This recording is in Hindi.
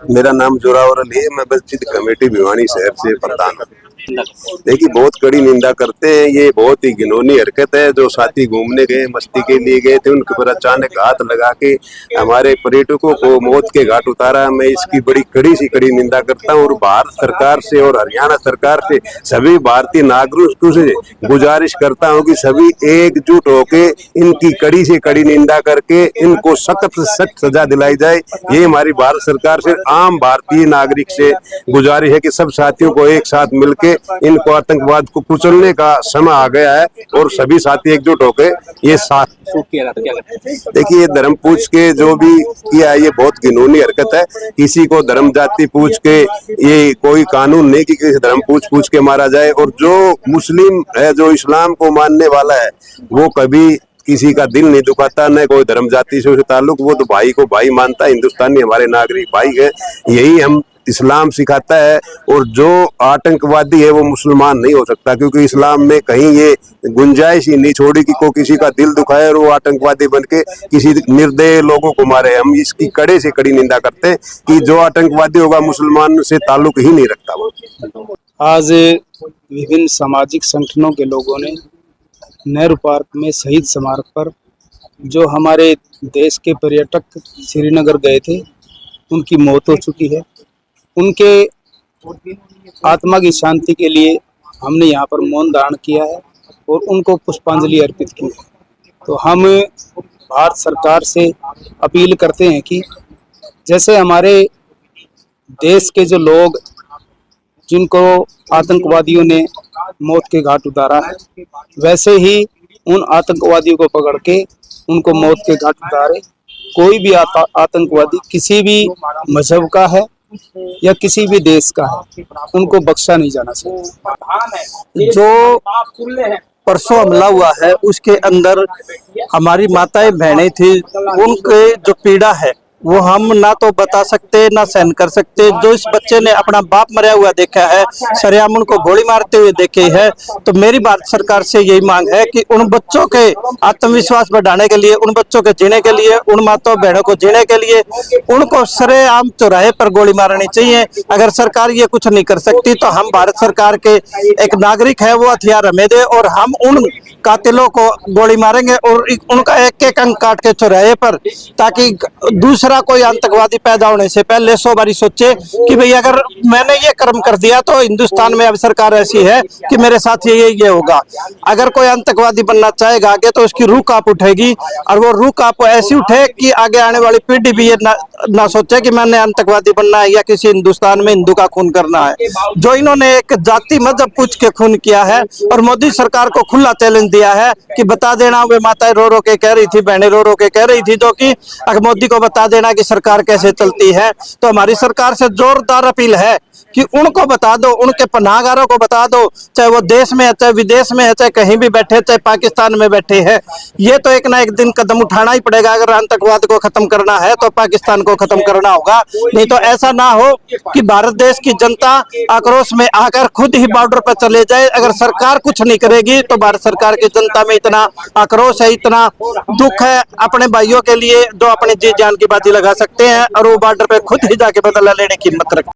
मेरा नाम जोरावर अली है। मैं मस्जिद कमेटी भिवानी शहर से प्रधान हूँ। देखिए, बहुत कड़ी निंदा करते हैं। ये बहुत ही घिनौनी हरकत है। जो साथी घूमने गए, मस्ती के लिए गए थे, उनके ऊपर अचानक हाथ लगा के हमारे पर्यटकों को मौत के घाट उतारा। मैं इसकी बड़ी कड़ी सी कड़ी निंदा करता हूँ और भारत सरकार से और हरियाणा सरकार से सभी भारतीय नागरिकों से गुजारिश करता हूँ कि सभी एकजुट होके इनकी कड़ी से कड़ी निंदा करके इनको सख्त से सख्त सजा दिलाई जाए। ये हमारी भारत सरकार से, आम भारतीय नागरिक से गुजारिश है कि सब साथियों को एक साथ मिलके इनको आतंकवाद को कुचलने का समय आ गया है और सभी साथी एकजुट होकर ये साथ किया जाता है। क्या देखिए, ये धर्म पूछ के जो भी किया है ये बहुत घिनौनी हरकत है। किसी को धर्म जाति पूछ के, ये कोई कानून नहीं कि किसी धर्म पूछ के मारा जाए। और जो मुस्लिम है, जो इस्लाम को मानने वाला है, वो कभी किसी का दिल नहीं दुखाता, न कोई धर्म जाति से उसे ताल्लुक। वो तो भाई को भाई मानता है। हिंदुस्तानी हमारे नागरिक भाई है। यही हम इस्लाम सिखाता है। और जो आतंकवादी है वो मुसलमान नहीं हो सकता, क्योंकि इस्लाम में कहीं ये गुंजाइश ही नहीं छोड़ी कि कोई किसी का दिल दुखाए और वो आतंकवादी बन के किसी निर्दयी लोगों को मारे। हम इसकी कड़े से कड़ी निंदा करते हैं कि जो आतंकवादी होगा मुसलमान से ताल्लुक ही नहीं रखता वो। आज विभिन्न सामाजिक संगठनों के लोगों ने नेहरू पार्क में शहीद स्मारक पर जो हमारे देश के पर्यटक श्रीनगर गए थे, उनकी मौत हो चुकी है। उनके आत्मा की शांति के लिए हमने यहाँ पर मौन धारण किया है और उनको पुष्पांजलि अर्पित की है। तो हम भारत सरकार से अपील करते हैं कि जैसे हमारे देश के जो लोग जिनको आतंकवादियों ने मौत के घाट उतारा है, वैसे ही उन आतंकवादियों को पकड़ के उनको मौत के घाट उतारे। कोई भी आतंकवादी किसी भी मजहब का है या किसी भी देश का है, उनको बख्शा नहीं जाना चाहिए। जो परसों हमला हुआ है उसके अंदर हमारी माताएं बहनें थी, उनके जो पीड़ा है वो हम ना तो बता सकते ना सहन कर सकते। जो इस बच्चे ने अपना बाप मरा हुआ देखा है, सरेआम उनको गोली मारते हुए देखे है, तो मेरी भारत सरकार से यही मांग है कि उन बच्चों के आत्मविश्वास बढ़ाने के लिए, उन बच्चों के जीने के लिए, उन माताओं बहनों को जीने के लिए उनको सरेआम चौराहे पर गोली मारनी चाहिए। अगर सरकार ये कुछ नहीं कर सकती तो हम भारत सरकार के एक नागरिक है, वो हथियार हमें दे और हम उन कातिलों को गोली मारेंगे और उनका एक एक अंग काट के चौराहे पर, ताकि दूसरा कोई आतंकवादी पैदा होने से पहले 100 बारी सोचे कि भाई अगर मैंने ये कर्म कर दिया तो हिंदुस्तान में अब सरकार ऐसी है कि मेरे साथ ये होगा। अगर कोई आतंकवादी बनना चाहेगा आगे तो उसकी रूह कांप उठेगी और वो रूह कांप ऐसी उठे कि आगे आने वाली पीढ़ी भी ये ना सोचे कि मैंने आतंकवादी बनना है या किसी हिंदुस्तान में हिंदू का खून करना है। जो इन्होंने एक जाति मजहब पूछ के खून किया है और मोदी सरकार को खुला चैलेंज दिया है कि बता देना, वे माताएं रो रो के कह रही थी, बहनें रो रो के कह रही थी, जो कि अगर मोदी को बता देना कि सरकार कैसे चलती है। तो हमारी सरकार से जोरदार अपील है कि उनको बता दो, उनके पनाहगारों को बता दो, चाहे वो देश में है, चाहे विदेश में है, चाहे कहीं भी बैठे, चाहे पाकिस्तान में बैठे हैं, ये तो एक ना एक दिन कदम उठाना ही पड़ेगा। अगर आतंकवाद को खत्म करना है तो पाकिस्तान को खत्म करना होगा। नहीं तो ऐसा ना हो कि भारत देश की जनता आक्रोश में आकर खुद ही बॉर्डर पर चले जाए। अगर सरकार कुछ नहीं करेगी तो भारत सरकार की जनता में इतना आक्रोश है, इतना दुख है अपने भाइयों के लिए जो अपनी जी जान की बाजी लगा सकते हैं और वो बॉर्डर पे खुद ही जाके बदला लेने की हिम्मत रखते हैं।